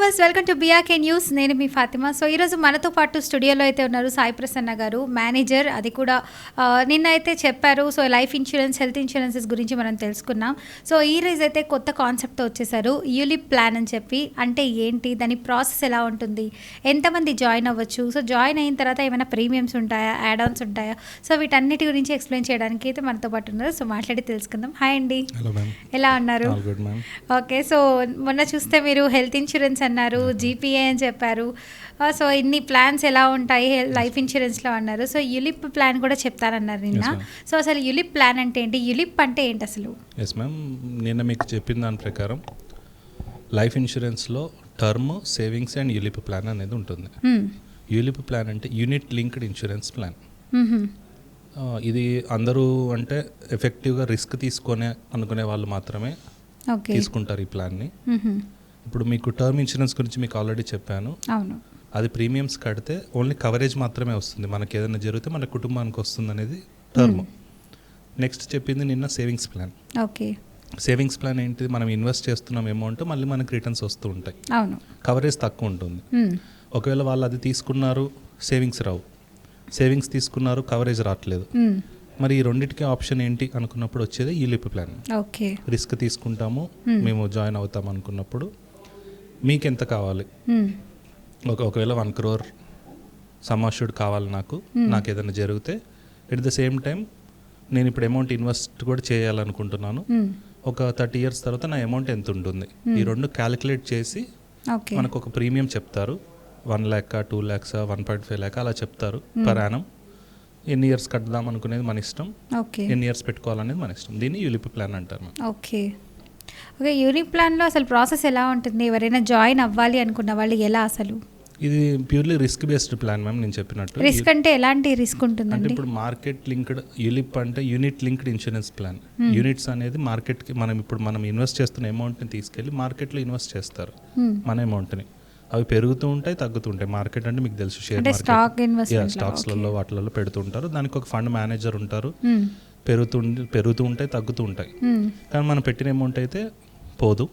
Viewers, welcome to BRK news. నేను మీ Fatima. So ఈరోజు మనతో పాటు స్టూడియోలో అయితే ఉన్నారు సాయి ప్రసన్న గారు, మేనేజర్. అది కూడా నిన్న అయితే చెప్పారు. So life insurance, health insurances గురించి మనం తెలుసుకున్నాం. సో ఈ రోజు అయితే కొత్త కాన్సెప్ట్తో వచ్చేసారు, యూలిప్ ప్లాన్ అని చెప్పి. అంటే ఏంటి, దాని ప్రాసెస్ ఎలా ఉంటుంది, ఎంతమంది జాయిన్ అవ్వచ్చు, సో జాయిన్ అయిన తర్వాత ఏమైనా ప్రీమియమ్స్ ఉంటాయా, యాడ్ ఆన్స్ ఉంటాయా, సో వీటన్నిటి గురించి ఎక్స్ప్లెయిన్ చేయడానికి అయితే మనతో పాటు ఉన్నారు. సో మాట్లాడి తెలుసుకుందాం. హాయ్ అండి, ఎలా ఉన్నారు? ఓకే. సో మొన్న చూస్తే మీరు హెల్త్ ఇన్సూరెన్స్ అన్నారు, జీపీఏ అని చెప్పారు. సో ఇన్ని ప్లాన్స్ ఎలా ఉంటాయి లైఫ్ ఇన్సూరెన్స్లో అన్నారు. సో యులిప్ ప్లాన్ కూడా చెప్తారన్నారు నిన్న. సో అసలు యులిప్ ప్లాన్ అంటే ఏంటి, యులిప్ అంటే ఏంటి అసలు? ఎస్ మ్యామ్, నిన్న మీకు చెప్పిన దాని ప్రకారం లైఫ్ ఇన్సూరెన్స్లో term, savings and ULIP plan అనేది ఉంటుంది. యులిప్ ప్లాన్ అంటే యూనిట్ లింక్డ్ ఇన్సూరెన్స్ ప్లాన్. ఇది అందరూ అంటే ఎఫెక్టివ్గా రిస్క్ తీసుకునే అనుకునే వాళ్ళు మాత్రమే తీసుకుంటారు ఈ ప్లాన్ని. ఇప్పుడు మీకు టర్మ్ ఇన్సూరెన్స్ గురించి మీకు ఆల్రెడీ చెప్పాను. అవును, అది ప్రీమియమ్స్ కడితే ఓన్లీ కవరేజ్ మాత్రమే వస్తుంది, మనకి ఏదైనా జరిగితే మన కుటుంబానికి వస్తుంది అనేది టర్మ్. నెక్స్ట్ చెప్పింది నిన్న savings plan. Okay. Savings plan ఏంటిది, మనం ఇన్వెస్ట్ చేస్తున్నాం అమౌంట్, మళ్ళీ మనకి రిటర్న్స్ వస్తూ ఉంటాయి. అవును, కవరేజ్ తక్కువ ఉంటుంది. ఒకవేళ వాళ్ళు అది తీసుకున్నారు, సేవింగ్స్ రావు, సేవింగ్స్ తీసుకున్నారు, కవరేజ్ రావట్లేదు. మరి ఈ రెండింటికి ఆప్షన్ ఏంటి అనుకున్నప్పుడు వచ్చేది యూలిప్ ప్లాన్. ఓకే. రిస్క్ తీసుకుంటాము, మేము జాయిన్ అవుతాం అనుకున్నప్పుడు మీకు ఎంత కావాలి, ఒకవేళ 1 crore సమ్ అష్యూర్డ్ కావాలి నాకు ఏదైనా జరిగితే, ఎట్ ద సేమ్ టైం నేను ఇప్పుడు అమౌంట్ ఇన్వెస్ట్ కూడా చేయాలనుకుంటున్నాను, ఒక 30 years తర్వాత నా అమౌంట్ ఎంత ఉంటుంది, ఈ రెండు క్యాలిక్యులేట్ చేసి మనకు ఒక ప్రీమియం చెప్తారు. 1 lakh, 2 lakhs, 1.5 lakh అలా చెప్తారు పర్ యానం. ఎన్ని ఇయర్స్ కట్టదాం అనుకునేది మన ఇష్టం, ఎన్ని ఇయర్స్ పెట్టుకోవాలనేది మన ఇష్టం. దీన్ని యూలిప్ ప్లాన్ అంటారు. ఓకే. ఓకే, యూలిప్ ప్లాన్లో అసలు ప్రాసెస్ ఎలా ఉంటుంది? ఎవరైనా జాయిన్ అవ్వాలి అనుకున్న వాళ్ళు ఎలా అసలు? ఇది purely risk based plan ma'am. నేను చెప్పినట్టు రిస్క్ అంటే ఎలాంటి రిస్క్ ఉంటుంది అంటే, ఇప్పుడు మార్కెట్ లింక్డ్ యూలిప్ అంటే unit linked insurance plan. Units అనేది మార్కెట్కి మనం ఇన్వెస్ట్ చేస్తున్న అమౌంట్ని తీసుకెళ్ళి మార్కెట్లో ఇన్వెస్ట్ చేస్తారు మన అమౌంట్ని. అవి పెరుగుతూ ఉంటాయి, తగ్గుతూ ఉంటాయి. మార్కెట్ అంటే మీకు తెలుసు, షేర్ మార్కెట్, స్టాక్స్లలో వాటిలలో పెడుతూ ఉంటారు. దానికి ఒక ఫండ్ మేనేజర్ ఉంటారు. పెరుగుతూ ఉంటాయి, తగ్గుతూ ఉంటాయి. కానీ మనం పెట్టిన అమౌంట్ అయితే పోదు.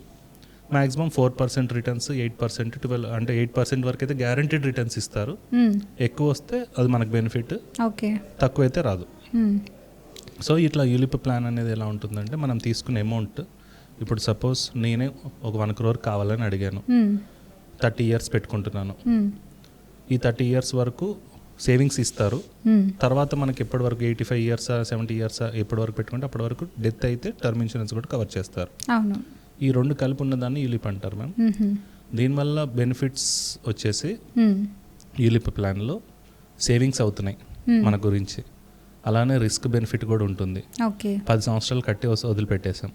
మ్యాక్సిమం 4% రిటర్న్స్, 8%, 12 అంటే 8% వరకు అయితే గ్యారంటీడ్ రిటర్న్స్ ఇస్తారు. ఎక్కువ వస్తే అది మనకు బెనిఫిట్, తక్కువ అయితే రాదు. సో ఇట్లా యూలిప్ ప్లాన్ అనేది ఎలా ఉంటుందంటే, మనం తీసుకునే అమౌంట్, ఇప్పుడు సపోజ్ నేనే ఒక 1 crore కావాలని అడిగాను, 30 years పెట్టుకుంటున్నాను. ఈ 30 years వరకు సేవింగ్స్ ఇస్తారు. తర్వాత మనకి ఎప్పటి వరకు 85 years, 70 years ఎప్పటి వరకు పెట్టుకుంటే అప్పటి వరకు డెత్ అయితే టర్మ్ ఇన్సూరెన్స్ కూడా కవర్ చేస్తారు. ఈ రెండు కలిపి ఉన్నదాన్ని యూలిప్ అంటారు మ్యామ్. దీనివల్ల బెనిఫిట్స్ వచ్చేసి యూలిప్ ప్లాన్లో సేవింగ్స్ అవుతున్నాయి మన గురించి, అలానే రిస్క్ బెనిఫిట్ కూడా ఉంటుంది. 10 సంవత్సరాలు కట్టి వదిలిపెట్టేసాం.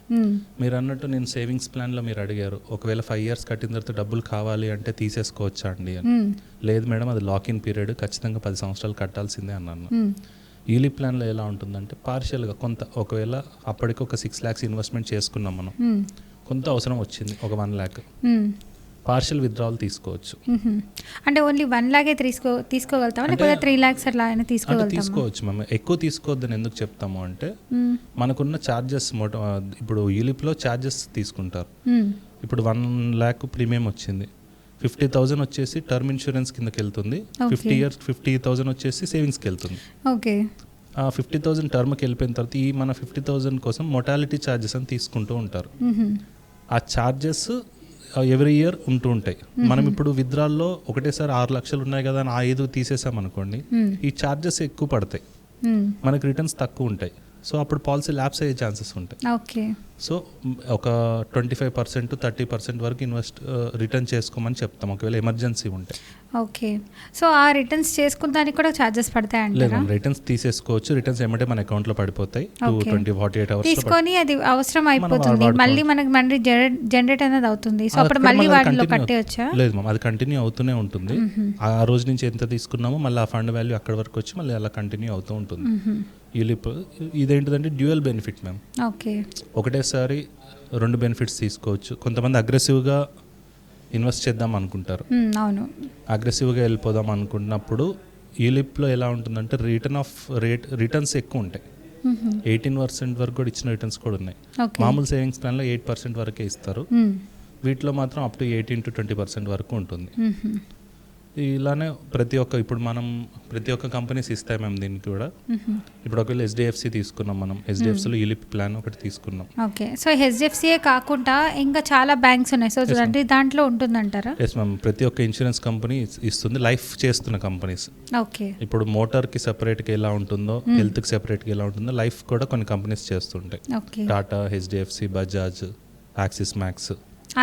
మీరు అన్నట్టు నేను సేవింగ్స్ ప్లాన్లో మీరు అడిగారు, ఒకవేళ 5 years కట్టిన తర్వాత డబ్బులు కావాలి అంటే తీసేసుకోవచ్చా అండి అని. లేదు మేడం, అది లాక్-ఇన్ పీరియడ్, ఖచ్చితంగా 10 సంవత్సరాలు కట్టాల్సిందే అన్నాను. యూలిప్ ప్లాన్లో ఎలా ఉంటుందంటే, పార్షియల్గా కొంత, ఒకవేళ అప్పటికి ఒక 6 lakhs ఇన్వెస్ట్మెంట్ చేసుకున్నాం మనం, కొంత అవసరం వచ్చింది ఒక 1 lakh, పార్షియల్ విత్డ్రావల్ తీసుకోవచ్చు. అంటే ఓన్లీ 1 lakh తీసుకోగలుగుతాం, లేకపోతే 3 lakhs అట్లా అయినా తీసుకోవచ్చు మ్యామ్. ఎక్కువ తీసుకోవద్దని ఎందుకు చెప్తాము అంటే, మనకున్న ఛార్జెస్, ఇప్పుడు యూలిప్లో ఛార్జెస్ తీసుకుంటారు. ఇప్పుడు 1 lakh ప్రీమియం వచ్చింది, 50,000 వచ్చేసి టర్మ్ ఇన్సూరెన్స్ కిందకి వెళ్తుంది, 50,000 వచ్చేసి సేవింగ్స్కి వెళ్తుంది. ఆ 50,000 టర్మ్కి వెళ్ళిపోయిన తర్వాత ఈ మన 50,000 కోసం మొటాలిటీ ఛార్జెస్ అని తీసుకుంటూ ఉంటారు. ఆ ఛార్జెస్ ఎవ్రీ ఇయర్ ఉంటూ ఉంటాయి. మనం ఇప్పుడు విత్డ్రాల్లో ఒకటేసారి 6 లక్షలు ఉన్నాయి కదా అని 5 తీసేసాం అనుకోండి, ఈ ఛార్జెస్ ఎక్కువ పడతాయి, మనకి రిటర్న్స్ తక్కువ ఉంటాయి. సో అప్పుడు పాలసీ ల్యాప్స్ అయ్యే ఛాన్సెస్ ఉంటాయి. సో ఒక 25%, 30% వరకు రిటర్న్ చేసుకోమని చెప్తాం, ఒకవేళ ఎమర్జెన్సీ ఉంటే. ఓకే. సో ఆ రిటర్న్స్ చేసుకున్నానికి కూడా ఛార్జెస్ పడతాయి? లేదు, రిటర్న్స్ తీసేసుకోవచ్చు. రిటర్న్స్ ఏమంటే మన అకౌంట్లో పడిపోతాయి, 48 hours తీసుకొని అది అవసరం అయిపోతుంది, మళ్ళీ మనకి జనరేట్ అనేది అవుతుంది. సో అప్పుడు మళ్ళీ వాటిలో కట్టేయచ్చా? లేదు మ్యామ్, అది కంటిన్యూ అవుతూనే ఉంటుంది. ఆ రోజు నుంచి ఎంత తీసుకున్నామో మళ్ళీ ఆ ఫండ్ వాల్యూ అక్కడ వరకు వచ్చి మళ్ళీ అలా కంటిన్యూ అవుతూ ఉంటుంది. యూలిప్ ఇదేంటిదంటే డ్యూయల్ బెనిఫిట్ మ్యామ్. ఒకటేసారి 2 బెనిఫిట్స్ తీసుకోవచ్చు. కొంతమంది అగ్రెసివ్గా ఇన్వెస్ట్ చేద్దాం అనుకుంటారు, అగ్రెసివ్గా వెళ్ళిపోదాం అనుకున్నప్పుడు యూలిప్లో ఎలా ఉంటుందంటే, రిటర్న్స్ ఎక్కువ ఉంటాయి. 18% వరకు కూడా ఇచ్చిన రిటర్న్స్ కూడా ఉన్నాయి. మామూలు సేవింగ్స్ ప్లాన్లో 8% వరకే ఇస్తారు. వీటిలో మాత్రం అప్ టు 18 to 20% వరకు ఉంటుంది. ఇలానే ప్రతి ఒక్క కంపెనీస్ ఇస్తాయి మేము దీనికి కూడా. ఇప్పుడు ఒకవేళ HDFC తీసుకున్నాం, మనం HDFCలో యూలిప్ ప్లాన్ ఒకటి తీసుకున్నాం. ఓకే, సో HDFCయే కాకుండా ఇంకా చాలా బ్యాంక్స్ ఉన్నాయి, సో అంటే దాంట్లో ఉంటుందంటారా? ఎస్ మ్యామ్, ప్రతి ఒక్క ఇన్సూరెన్స్ కంపెనీ ఇస్తుంది, లైఫ్ చేస్తున్న కంపెనీస్. ఓకే, ఇప్పుడు మోటార్కి సెపరేట్గా ఎలా ఉంటుందో, హెల్త్కి సెపరేట్గా ఎలా ఉంటుందో, లైఫ్ కూడా కొన్ని కంపెనీస్ చేస్తుంటాయి. Okay, Tata, HDFC, Bajaj, axis max,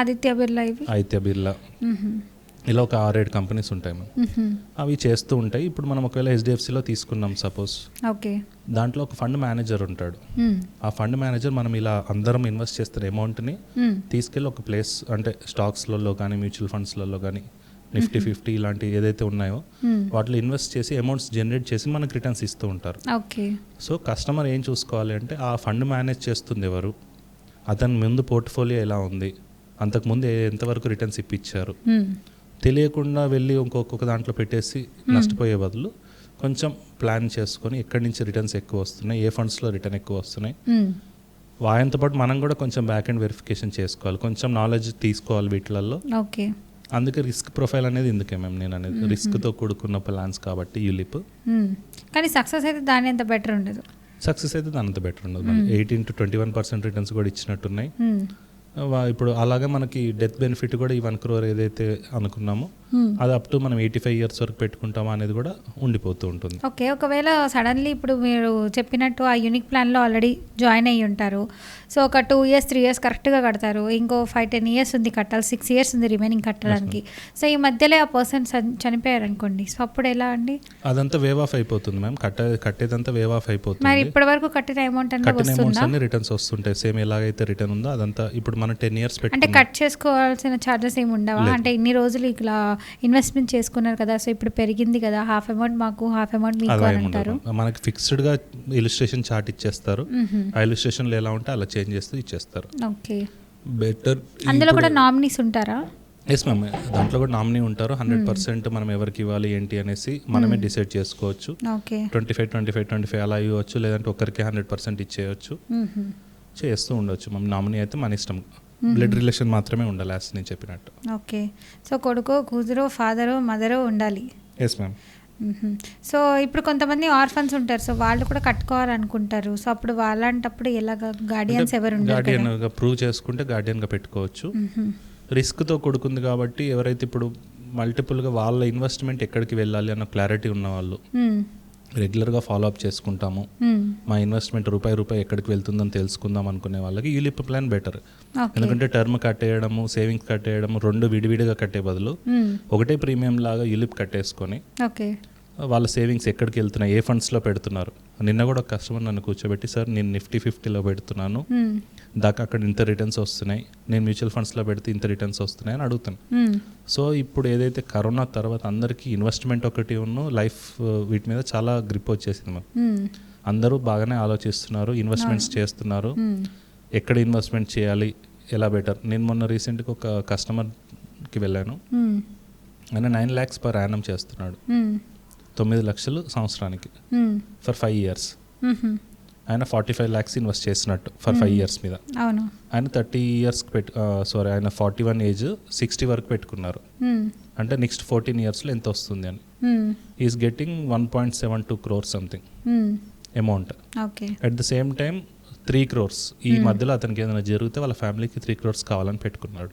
Aditya Birla ఇలా ఒక 6-7 కంపెనీస్ ఉంటాయి మ్యామ్. అవి చేస్తూ ఉంటాయి. ఇప్పుడు మనం ఒకవేళ HDFCలో తీసుకున్నాం సపోజ్, ఓకే, దాంట్లో ఒక ఫండ్ మేనేజర్ ఉంటాడు. ఆ ఫండ్ మేనేజర్ మనం ఇలా అందరం ఇన్వెస్ట్ చేస్తున్న అమౌంట్ని తీసుకెళ్ళి ఒక ప్లేస్, అంటే స్టాక్స్లలో కానీ మ్యూచువల్ ఫండ్స్లలో కానీ నిఫ్టీ 50 ఇలాంటి ఏదైతే ఉన్నాయో వాటిలో ఇన్వెస్ట్ చేసి అమౌంట్స్ జనరేట్ చేసి మనకు రిటర్న్స్ ఇస్తూ ఉంటారు. ఓకే, సో కస్టమర్ ఏం చూసుకోవాలి అంటే ఆ ఫండ్ మేనేజ్ చేస్తుంది ఎవరు, అతని ముందు పోర్ట్ఫోలియో ఎలా ఉంది, అంతకుముందు ఎంతవరకు రిటర్న్స్ ఇప్పించారు, తెలియకుండా వెళ్ళి ఇంకొక దాంట్లో పెట్టేసి నష్టపోయే బదులు కొంచెం ప్లాన్ చేసుకొని ఎక్కడి నుంచి రిటర్న్స్ ఎక్కువ వస్తున్నాయి, ఏ ఫండ్స్లో రిటర్న్ ఎక్కువ వస్తున్నాయి, వాయంతో పాటు మనం కూడా కొంచెం బ్యాక్ అండ్ వెరిఫికేషన్ చేసుకోవాలి, కొంచెం నాలెడ్జ్ తీసుకోవాలి వీటిలలో. ఓకే, అందుకే రిస్క్ ప్రొఫైల్ అనేది ఇందుకే మేము నేను అనేది రిస్క్తో కూడుకున్న ప్లాన్స్ కాబట్టి యూలిప్. కానీ సక్సెస్ అయితే దాని అంత బెటర్ ఉండదు. సక్సెస్ అయితే దాని అంత బెటర్ ఉండదు. 18 to 21% రిటర్న్స్ కూడా ఇచ్చినట్టున్నాయి. ఇప్పుడు అలాగే మనకి డెత్ బెనిఫిట్ కూడా ఈ 1 crore ఏదైతే అనుకున్నామో అది అప్ టు మనం 85 years వరకు పెట్టుకుంటామా అనేది కూడా ఉండిపోతూ ఉంటుంది. ఓకే, ఒకవేళ సడన్లీ ఇప్పుడు మీరు చెప్పినట్టు ఆ యూనిక్ ప్లాన్లో ఆల్రెడీ జాయిన్ అయ్యి ఉంటారు, సో ఒక 2 years 3 years కరెక్ట్గా కడతారు, ఇంకో 5-10 years ఉంది కట్టాలి, 6 years ఉంది రిమైనింగ్ కట్టడానికి, సో ఈ మధ్యలో ఆ పర్సన్ చనిపోయారు అనుకోండి, సో అప్పుడు ఎలా అండి? అదంతా వేవ్ ఆఫ్ అయిపోతుంది మ్యామ్, కట్టేదంతా వేవ్ ఆఫ్ అయిపోతుంది. మరి ఇప్పటి వరకు కట్టిన అమౌంట్ అన్ని రిటర్న్స్ వస్తుంటాయి, సేమ్ ఎలాగైతే రిటర్న్ ఉందో అదంతా. ఇప్పుడు మనం 10 years అంటే కట్ చేసుకోవాల్సిన ఛార్జెస్ ఏమి ఉండవా? అంటే ఇన్ని రోజులు ఇలా ఇన్వెస్ట్మెంట్ చేసుకున్నారు కదా, సో ఇప్పుడు పెరిగింది కదా, హాఫ్ అమౌంట్ మాకు హాఫ్ అమౌంట్ మీకు అంటారు. మనకి ఫిక్స్డ్ గా ఇలిస్ట్రేషన్ చార్ట్ ఇచ్చేస్తారు, ఆ ఇలిస్ట్రేషన్ లో ఎలా ఉంటే అలా చేంజ్ చేస్తూ ఇచ్చేస్తారు. Okay, better. అందులో కూడా నామినీస్ ఉంటారా? ఎస్ మ్యామ్, దాంట్లో కూడా నామినీ ఉంటారు. 100% మనం ఎవరికి ఇవ్వాలి ఏంటి అనేసి మనమే డిసైడ్ చేసుకోవచ్చు. 25 అలా ఇవ్వచ్చు, లేదంటే ఒకరికి 100% ఇచ్చేయచ్చు, చేస్తూ ఉండొచ్చు. మనం నామినీ అయితే మన ఇష్టం, బ్లడ్ రిలేషన్ మాత్రమే ఉండాలి యాజ్ నేను చెప్పినట్టు. ఓకే, సో కొడుకు, కూతురు, ఫాదరు, మదరు ఉండాలి. Yes ma'am. సో ఇప్పుడు కొంతమంది ఆర్ఫన్స్ ఉంటారు, సో వాళ్ళు కూడా కట్టుకోవాలనుకుంటారు, సో అప్పుడు వాళ్ళంటప్పుడు ఎలాగ గార్డియన్స్ ఎవరు ఉంటారు? గార్డియన్గా ప్రూవ్ చేసుకుంటే గార్డియన్గా పెట్టుకోవచ్చు. రిస్క్తో కూడుకుంది కాబట్టి ఎవరైతే ఇప్పుడు మల్టిపుల్గా వాళ్ళ ఇన్వెస్ట్మెంట్ ఎక్కడికి వెళ్ళాలి అన్న క్లారిటీ ఉన్న వాళ్ళు, రెగ్యులర్గా ఫాలో అప్ చేసుకుంటాము, మా ఇన్వెస్ట్మెంట్ రూపాయి ఎక్కడికి వెళ్తుందని తెలుసుకుందాం అనుకునే వాళ్ళకి యూలిప్ ప్లాన్ బెటర్. ఎందుకంటే టర్మ్ కట్టేయడము, సేవింగ్స్ కట్టేయడము 2 విడివిడిగా కట్టే బదులు ఒకటే ప్రీమియం లాగా యూలిప్ కట్టేసుకొని వాళ్ళ సేవింగ్స్ ఎక్కడికి వెళ్తున్నాయి, ఏ ఫండ్స్లో పెడుతున్నారు. నిన్న కూడా ఒక కస్టమర్ నన్ను కూర్చోబెట్టి, సార్ నేను నిఫ్టీ 50లో పెడుతున్నాను, దాకా అక్కడ ఇంత రిటర్న్స్ వస్తున్నాయి, నేను మ్యూచువల్ ఫండ్స్లో పెడితే ఇంత రిటర్న్స్ వస్తున్నాయి అని అడుగుతాను. సో ఇప్పుడు ఏదైతే కరోనా తర్వాత అందరికీ ఇన్వెస్ట్మెంట్ ఒకటి లైఫ్ వీటి మీద చాలా గ్రిప్ వచ్చేసింది. అందరూ బాగానే ఆలోచిస్తున్నారు, ఇన్వెస్ట్మెంట్స్ చేస్తున్నారు, ఎక్కడ ఇన్వెస్ట్మెంట్ చేయాలి, ఎలా బెటర్. నేను మొన్న రీసెంట్గా ఒక కస్టమర్కి వెళ్ళాను, ఆయన 9 lakhs per annum చేస్తున్నాడు, 9 lakhs సంవత్సరానికి ఫర్ 5 years. ఆయన 45 lakhs ఇన్వెస్ట్ చేసినట్టు ఫర్ 5 years మీద. ఆయన 30 years ఆయన 41 ఏజ్ 60 వరకు పెట్టుకున్నారు, అంటే నెక్స్ట్ 14 yearsలో ఎంత వస్తుంది అని. Is getting 1.72 crores something amount. At the same time 3 crores ఈ మధ్యలో అతనికి ఏదైనా జరిగితే వాళ్ళ ఫ్యామిలీకి 3 crores కావాలని పెట్టుకున్నాడు.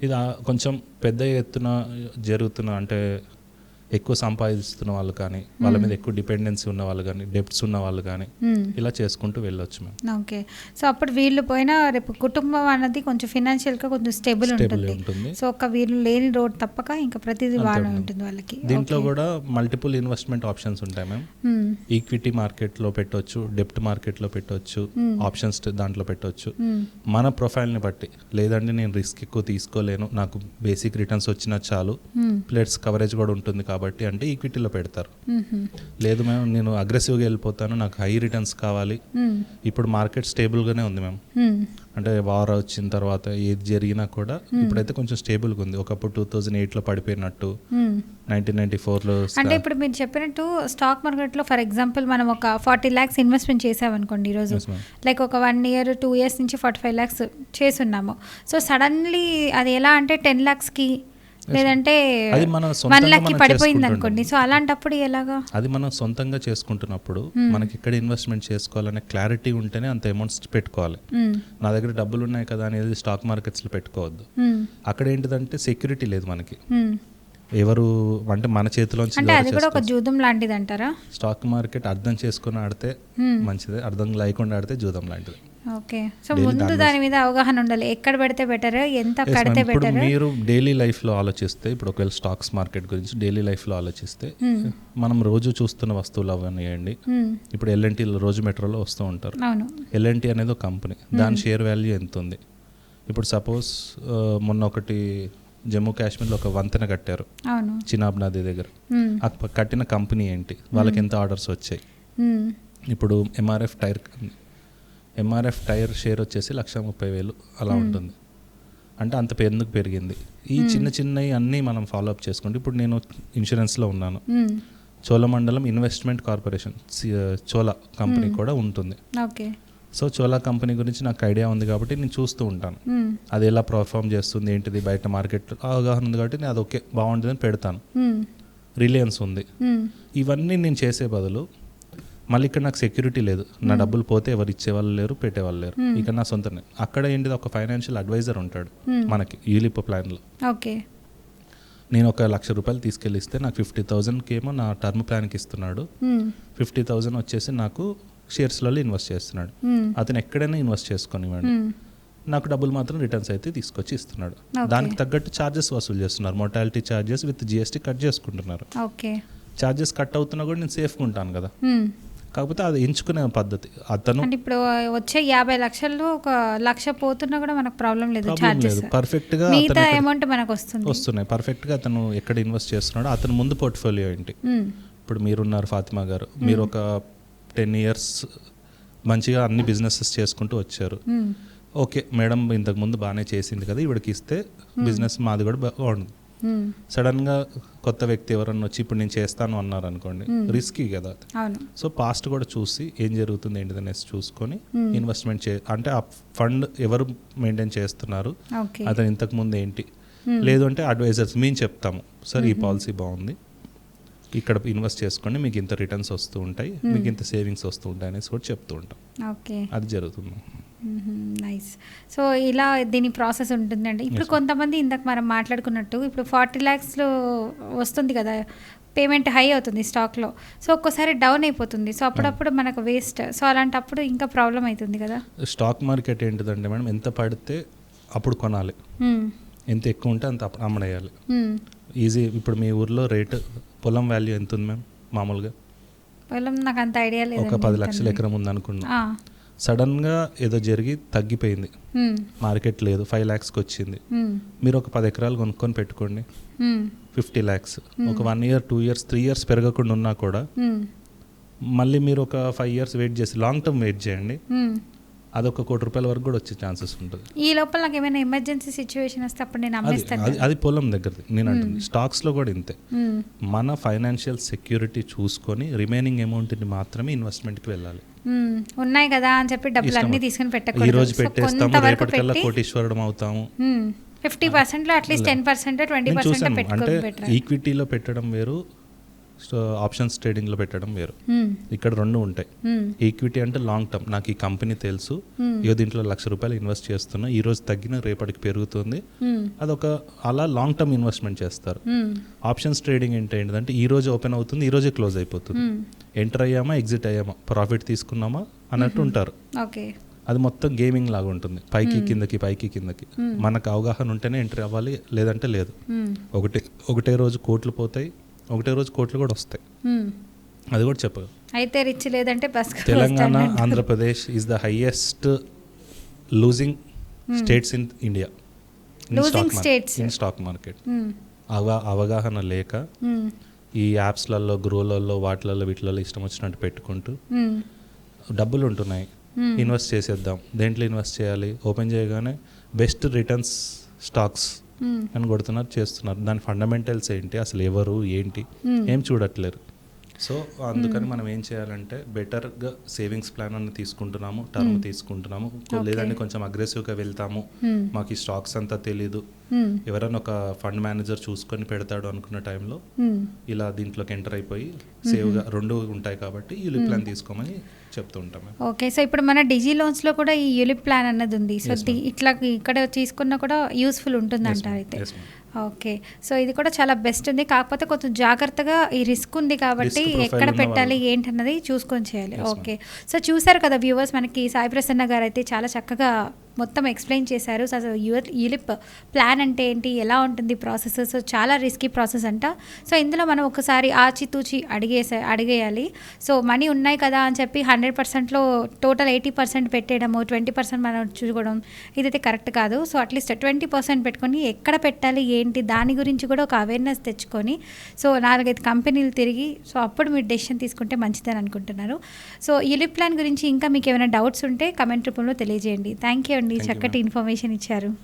ఇది కొంచెం పెద్ద ఎత్తున జరుగుతున్న, అంటే ఎక్కువ సంపాదిస్తున్న వాళ్ళు కానీ, వాళ్ళ మీద ఎక్కువ డిపెండెన్సీ ఉన్న వాళ్ళు కానీ, డెప్ట్స్ ఉన్న వాళ్ళు కానీ ఇలా చేసుకుంటూ వెళ్ళొచ్చు మేము. ఓకే, సో అప్పుడు వీళ్ళు పోయినా రేపు కుటుంబం అన్నది కొంచెం ఫినాన్షియల్గా కొంచెం స్టేబుల్ ఉంటుంది. సో ఒక వీళ్ళు లేని రోడ్ తప్పక ఇంకా ప్రతిదీ బాగానే ఉంటుంది వాళ్ళకి. దీంట్లో కూడా మల్టిపుల్ ఇన్వెస్ట్మెంట్ ఆప్షన్స్ ఉంటాయి మ్యామ్. ఈక్విటీ మార్కెట్లో పెట్టవచ్చు, డెప్ట్ మార్కెట్లో పెట్టవచ్చు, ఆప్షన్స్ దాంట్లో పెట్టవచ్చు, మన ప్రొఫైల్ని బట్టి. లేదంటే నేను రిస్క్ ఎక్కువ తీసుకోలేను, నాకు బేసిక్ రిటర్న్స్ వచ్చినా చాలు, ప్లస్ కవరేజ్ కూడా ఉంటుంది కాబట్టి కాబట్టి అంటే ఈక్విటీలో పెడతారు. లేదు మ్యామ్ నేను అగ్రెసివ్గా వెళ్ళిపోతాను, నాకు హై రిటర్న్స్ కావాలి. ఇప్పుడు మార్కెట్ స్టేబుల్గానే ఉంది మ్యామ్. అంటే వార్ వచ్చిన తర్వాత ఏది జరిగినా కూడా ఇప్పుడైతే కొంచెం స్టేబుల్గా ఉంది. ఒకప్పుడు 2008లో పడిపోయినట్టు 1994లో. అంటే ఇప్పుడు మీరు చెప్పినట్టు స్టాక్ మార్కెట్లో ఫర్ ఎగ్జాంపుల్ మనం ఒక 40 lakhs ఇన్వెస్ట్మెంట్ చేసామనుకోండి ఈరోజు, లైక్ ఒక 1 year 2 years నుంచి 45 lakhs చేసున్నాము. సో సడన్లీ అది ఎలా అంటే 10 lakhsకి లేదంటే 1 lakhకి పడిపోయింది అనుకోండి. సో అలాంటప్పుడు ఎలాగా? అది మనం సొంతంగా చేసుకుంటున్నప్పుడు మనకి ఎక్కడ ఇన్వెస్ట్మెంట్ చేసుకోవాలనే క్లారిటీ ఉంటేనే అంత అమౌంట్స్ పెట్టుకోవాలి. నా దగ్గర డబ్బులు ఉన్నాయి కదా అనేది స్టాక్ మార్కెట్స్లో పెట్టుకోవద్దు. అక్కడ ఏంటిదంటే సెక్యూరిటీ లేదు మనకి, ఎవరు అంటే మన చేతిలోంచి. అంటే అది కూడా ఒక జూదం లాంటిది అంటారా? స్టాక్ మార్కెట్ అర్థం చేసుకుని ఆడితే మంచిది, అర్థం లేకుండా ఆడితే జూదం లాంటిది. ఓకే. సో ముందు దాని మీద అవగాహన ఉండాలి, ఎక్కడ పెడితే బెటర్, ఎంత కడితే బెటర్. మీరు డైలీ లైఫ్లో ఆలోచిస్తే, ఇప్పుడు ఒకవేళ స్టాక్స్ మార్కెట్ గురించి డైలీ లైఫ్లో ఆలోచిస్తే మనం రోజు చూస్తున్న వస్తువులు అవనివ్వండి. ఇప్పుడు L&T రోజు మెట్రోలో వస్తూ ఉంటారు. L&T అనేది ఒక కంపెనీ, దాని షేర్ వాల్యూ ఎంత ఉంది? ఇప్పుడు సపోజ్ మొన్న ఒకటి జమ్మూ కాశ్మీర్లో ఒక వంతెన కట్టారు చినాబ్ నది దగ్గర. కట్టిన కంపెనీ ఏంటి, వాళ్ళకి ఎంత ఆర్డర్స్ వచ్చాయి? ఇప్పుడు ఎంఆర్ఎఫ్ టైర్ షేర్ వచ్చేసి 1,30,000 అలా ఉంటుంది. అంటే అంత ఎందుకు పెరిగింది? ఈ చిన్న చిన్నవి అన్నీ మనం ఫాలో అప్ చేసుకుంటే, ఇప్పుడు నేను ఇన్సూరెన్స్లో ఉన్నాను, Cholamandalam investment corporation Chola company కూడా ఉంటుంది. సో చోళా కంపెనీ గురించి నాకు ఐడియా ఉంది కాబట్టి నేను చూస్తూ ఉంటాను, అది ఎలా పర్ఫామ్ చేస్తుంది ఏంటిది, బయట మార్కెట్లో అవగాహన ఉంది కాబట్టి నేను అది ఓకే బాగుంటుందని పెడతాను. రిలయన్స్ ఉంది. ఇవన్నీ నేను చేసే బదులు మళ్ళీ ఇక్కడ నాకు సెక్యూరిటీ లేదు, నా డబ్బులు పోతే ఎవరు ఇచ్చేవాళ్ళు లేరు, పెట్టేవాళ్ళు లేరు. ఇక్కడ నా సొంతనే. అక్కడ ఏంటిది, ఒక ఫైనాన్షియల్ అడ్వైజర్ ఉంటాడు మనకి యూలిప్ ప్లాన్లో. నేను ఒక ₹1,00,000 తీసుకెళ్ళిస్తే నాకు 50,000కి ఏమో నా టర్మ్ ప్లాన్కి ఇస్తున్నాడు. 50,000 వచ్చేసి నాకు షేర్స్లలో ఇన్వెస్ట్ చేస్తున్నాడు. అతను ఎక్కడైనా ఇన్వెస్ట్ చేసుకొనివ్వండి, నాకు డబ్బులు మాత్రం రిటర్న్స్ అయితే తీసుకొచ్చి ఇస్తున్నాడు. దానికి తగ్గట్టు ఛార్జెస్ వసూలు చేస్తున్నారు, mortality charges with GST cut చేసుకుంటున్నారు. ఛార్జెస్ కట్ అవుతున్నా కూడా నేను సేఫ్గా ఉంటాను కదా. కాకపోతే అది ఎంచుకునే పద్ధతి. అతను ఇప్పుడు వచ్చే 50 లక్షల్లో 1,00,000 పోతున్నా కూడా మనకు ప్రాబ్లం లేదు, పర్ఫెక్ట్గా అమౌంట్ మనకు వస్తున్నాయి. పర్ఫెక్ట్గా అతను ఎక్కడ ఇన్వెస్ట్ చేస్తున్నాడో అతను ముందు పోర్ట్ఫోలియో ఏంటి. ఇప్పుడు మీరున్నారు ఫాతిమా గారు, మీరు ఒక 10 years మంచిగా అన్ని బిజినెసెస్ చేసుకుంటూ వచ్చారు. ఓకే మేడం ఇంతకుముందు బాగానే చేసింది కదా, ఇవిడికి ఇస్తే బిజినెస్ మాది కూడా బాగుంది. సడన్గా కొత్త వ్యక్తి ఎవరన్నా వచ్చి ఇప్పుడు నేను చేస్తాను అన్నారు అనుకోండి, రిస్కీ కదా. సో పాస్ట్ కూడా చూసి ఏం జరుగుతుంది ఏంటిది అనేసి చూసుకొని ఇన్వెస్ట్మెంట్ అంటే ఆ ఫండ్ ఎవరు మెయింటైన్ చేస్తున్నారు, అతను ఇంతకుముందు ఏంటి, లేదు అంటే అడ్వైజర్స్ మేము చెప్తాము, సార్ ఈ పాలసీ బాగుంది, ఇక్కడ ఇన్వెస్ట్ చేసుకోండి, మీకు ఇంత రిటర్న్స్ వస్తూ ఉంటాయి, మీకు ఇంత సేవింగ్స్ వస్తూ ఉంటాయి అనేసి కూడా చెప్తూ ఉంటాం. అది జరుగుతుంది. నైస్. సో ఇలా దీని ప్రాసెస్ ఉంటుందండి. ఇప్పుడు కొంతమంది ఇందాక మనం మాట్లాడుకున్నట్టు ఇప్పుడు 40 lakhsలో వస్తుంది కదా పేమెంట్, హై అవుతుంది స్టాక్లో, సో ఒక్కోసారి డౌన్ అయిపోతుంది, సో అప్పుడప్పుడు మనకు వేస్ట్. సో అలాంటప్పుడు ఇంకా ప్రాబ్లం అవుతుంది కదా. స్టాక్ మార్కెట్ ఏంటిదంటే మేడం, ఎంత పడితే అప్పుడు కొనాలి, ఎంత ఎక్కువ ఉంటే అంత అమ్మడేయాలి. ఈజీ. ఇప్పుడు మీ ఊర్లో రేటు పొలం వాల్యూ ఎంత ఉంది మ్యామ్ మామూలుగా? పొలం నాకు అంత ఐడియా లేదు. ఒక 10 లక్షల ఎకరం ఉంది అనుకున్నా, సడన్గా ఏదో జరిగి తగ్గిపోయింది, మార్కెట్ లేదు, 5 lakhsకి వచ్చింది. మీరు ఒక 10 ఎకరాలు కొనుక్కొని పెట్టుకోండి, 50 lakhs. ఒక 1 year 2 years 3 years పెరగకుండా ఉన్నా కూడా మళ్ళీ మీరు ఒక 5 years వెయిట్ చేసి లాంగ్ టర్మ్ వెయిట్ చేయండి, అదొక ₹1,00,00,000 వరకు కూడా వచ్చే ఛాన్సెస్ ఉంటుంది. ఈ లోపల నాకు ఏమైనా ఎమర్జెన్సీ సిచ్యువేషన్ వస్తే అప్పుడు నేను అమ్మేస్తాను. అది పొలం దగ్గరది నేను అంటుంది. స్టాక్స్లో కూడా ఇంతే, మన ఫైనాన్షియల్ సెక్యూరిటీ చూసుకొని రిమైనింగ్ అమౌంట్ని మాత్రమే ఇన్వెస్ట్మెంట్కి వెళ్ళాలి. ఉన్నాయి కదా అని చెప్పి డబ్బులు అన్ని తీసుకుని పెట్టకూడదు. ఈ రోజు పెట్టేస్తాము, రేపటికల్లా కోటీశ్వరుడు అవుతాము. 50%లో అట్లీస్ట్ 10% 20% పెట్టుకోవాలి. అంటే ఈక్విటీలో పెట్టడం వేరు, ఆప్షన్స్ ట్రేడింగ్లో పెట్టడం వేరు. ఇక్కడ 2 ఉంటాయి. ఈక్విటీ అంటే లాంగ్ టర్మ్, నాకు ఈ కంపెనీ తెలుసు, ఇక దీంట్లో ₹1,00,000 ఇన్వెస్ట్ చేస్తున్నా, ఈ రోజు తగ్గిన రేపటికి పెరుగుతుంది, అదొక అలా లాంగ్ టర్మ్ ఇన్వెస్ట్మెంట్ చేస్తారు. ఆప్షన్స్ ట్రేడింగ్ ఏంటంటే ఈ రోజు ఓపెన్ అవుతుంది, ఈ రోజే క్లోజ్ అయిపోతుంది, ఎంటర్ అయ్యామా ఎగ్జిట్ అయ్యామా, ప్రాఫిట్ తీసుకున్నామా అన్నట్టు ఉంటారు. అది మొత్తం గేమింగ్ లాగా ఉంటుంది, పైకి కిందకి పైకి కిందకి. మనకు అవగాహన ఉంటేనే ఎంట్రీ అవ్వాలి, లేదంటే లేదు. ఒకటే రోజు కోట్లు పోతాయి, ఒకటే రోజు కోట్లు కూడా వస్తాయి, అది కూడా చెప్పదు. అయితే రిచ్ లేదంటే Telangana Andhra Pradesh is the highest losing states in India in stock market. అవగాహన లేక ఈ యాప్స్లలో గ్రోలలో వాటిలలో వీటిలలో ఇష్టం వచ్చినట్టు పెట్టుకుంటూ డబ్బులు ఉంటున్నాయి, ఇన్వెస్ట్ చేసేద్దాం. దేంట్లో ఇన్వెస్ట్ చేయాలి? ఓపెన్ చేయగానే బెస్ట్ రిటర్న్స్ స్టాక్స్ అని కొడుతున్నారు, చేస్తున్నారు. దాని ఫండమెంటల్స్ ఏంటి, అసలు ఎవరు ఏంటి ఏం చూడట్లేరు. సో అందుకని మనం ఏం చేయాలంటే బెటర్గా సేవింగ్స్ ప్లాన్ అన్న తీసుకుంటున్నాము, టర్మ్ తీసుకుంటున్నాము, లేదంటే కొంచెం అగ్రెసివ్గా వెళ్తాము, మాకు ఈ స్టాక్స్ అంతా తెలీదు, ఎవరైనా ఒక ఫండ్ మేనేజర్ చూసుకొని పెడతాడు అనుకున్న టైంలో ఇలా దీంట్లోకి ఎంటర్ అయిపోయి సేవ్గా రెండు ఉంటాయి కాబట్టి యూలిప్ ప్లాన్ తీసుకోమని చెప్తూ ఉంటాం. ఓకే, సో ఇప్పుడు మన డిజీ లోన్స్లో కూడా ఈ యూలిప్ ప్లాన్ అన్నది ఉంది. సో ఇట్లా ఇక్కడ తీసుకున్నా కూడా యూస్ఫుల్ ఉంటుంది అంటారు అయితే. ఓకే, సో ఇది కూడా చాలా బెస్ట్ ఉంది. కాకపోతే కొంచెం జాగ్రత్తగా ఈ రిస్క్ ఉంది కాబట్టి ఎక్కడ పెట్టాలి ఏంటన్నది చూసుకొని చేయాలి. ఓకే, సో చూసారు కదా వ్యూవర్స్, మనకి సాయి ప్రసన్న గారు అయితే చాలా చక్కగా మొత్తం ఎక్స్ప్లెయిన్ చేశారు. సో అసలు యూలిప్ ప్లాన్ అంటే ఏంటి, ఎలా ఉంటుంది ప్రాసెస్. సో చాలా రిస్కీ ప్రాసెస్ అంట. సో ఇందులో మనం ఒకసారి ఆచితూచి అడిగేయాలి. సో మనీ ఉన్నాయి కదా అని చెప్పి 100%లో టోటల్ 80% పెట్టేయడము, 20% మనం చూసుకోవడం ఇదైతే కరెక్ట్ కాదు. సో అట్లీస్ట్ 20% పెట్టుకొని ఎక్కడ పెట్టాలి ఏంటి దాని గురించి కూడా ఒక అవేర్నెస్ తెచ్చుకొని సో 4-5 కంపెనీలు తిరిగి సో అప్పుడు మీరు డెసిషన్ తీసుకుంటే మంచిదని అనుకుంటున్నారు. సో యూలిప్ ప్లాన్ గురించి ఇంకా మీకు ఏమైనా డౌట్స్ ఉంటే కమెంట్ రూపంలో తెలియజేయండి. థ్యాంక్ యూ అండి, చక్కటి ఇన్ఫర్మేషన్ ఇచ్చారు.